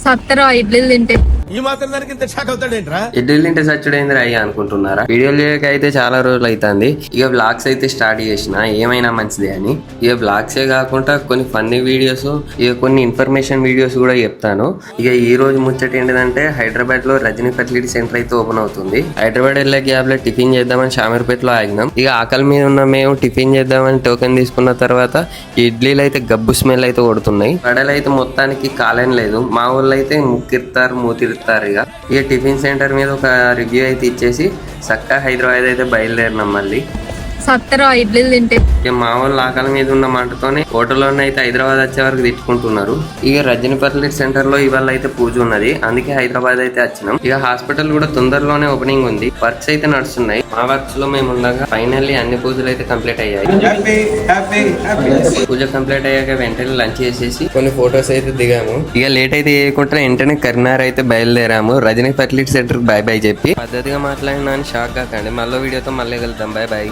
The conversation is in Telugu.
సత్తరా ఇడ్లీలు తింటే ఈ మాత్రం దానికి ఇంత షాక్ అవుతాడేంట్రా? ఇడ్లీలు తింటే సచ్చుడైంది అయ్యా అనుకుంటున్నారా? వీడియోలు చేయక అయితే చాలా రోజులు అవుతుంది. ఇక బ్లాగ్స్ అయితే స్టార్ట్ చేసిన ఏమైనా మంచిదే అని. ఇక బ్లాగ్సే కాకుండా కొన్ని ఫన్నీ వీడియోస్, ఇక కొన్ని ఇన్ఫర్మేషన్ వీడియోస్ కూడా చెప్తాను. ఇక ఈ రోజు ముచ్చట ఏంటిదంటే హైదరాబాద్ లో రజనీ ఫెర్టిలిటీ సెంటర్ అయితే ఓపెన్ అవుతుంది. హైదరాబాద్ వెళ్ళే గ్యాప్ లో టిఫిన్ చేద్దామని షామీర్పేటలో ఆగినాం. ఇక ఆకలి మీద ఉన్న మేము టిఫిన్ చేద్దామని టోకెన్ తీసుకున్న తర్వాత ఇడ్లీలు అయితే గబ్బు స్మెల్ అయితే కొడుతున్నాయి. వడలు అయితే మొత్తానికి కాలేం లేదు. మా ఊళ్ళో అయితే ముక్కిర్తారు మూతిరుతారు. ఇక టిఫిన్ సెంటర్ మీద ఒక రివ్యూ అయితే ఇచ్చేసి చక్కగా హైదరాబాద్ అయితే బయలుదేరినాం మళ్ళీ. సత్తరా ఇడ్లీలు తింటే ఇక మా వాళ్ళు ఆకలి మీద ఉన్న మాటతోనే హోటల్లోనే అయితే హైదరాబాద్ వచ్చే వరకు తిట్టుకుంటున్నారు. ఇక రజనీ ఫెర్టిలిటీ సెంటర్ లో ఇవాళ అయితే పూజ ఉన్నది, అందుకే హైదరాబాద్ అయితే వచ్చినాం. ఇక హాస్పిటల్ కూడా తొందరలోనే ఓపెనింగ్ ఉంది. వర్క్స్ అయితే నడుస్తున్నాయి. మా వర్క్స్ లో మేము ఉండగా ఫైనల్లీ అన్ని పూజలు అయితే కంప్లీట్ అయ్యాయి. పూజ కంప్లీట్ అయ్యాక వెంటనే లంచ్ చేసేసి కొన్ని ఫొటోస్ అయితే దిగాము. ఇక లేట్ అయితే చేయకుండా వెంటనే కరీంనగర్ అయితే బయలుదేరాము. Rajani fertility centre bye bye చెప్పి పద్ధతిగా మాట్లాడినా అని షాక్ కాకండి. మళ్ళీ వీడియోతో మళ్ళీ కలుద్దాం. By by.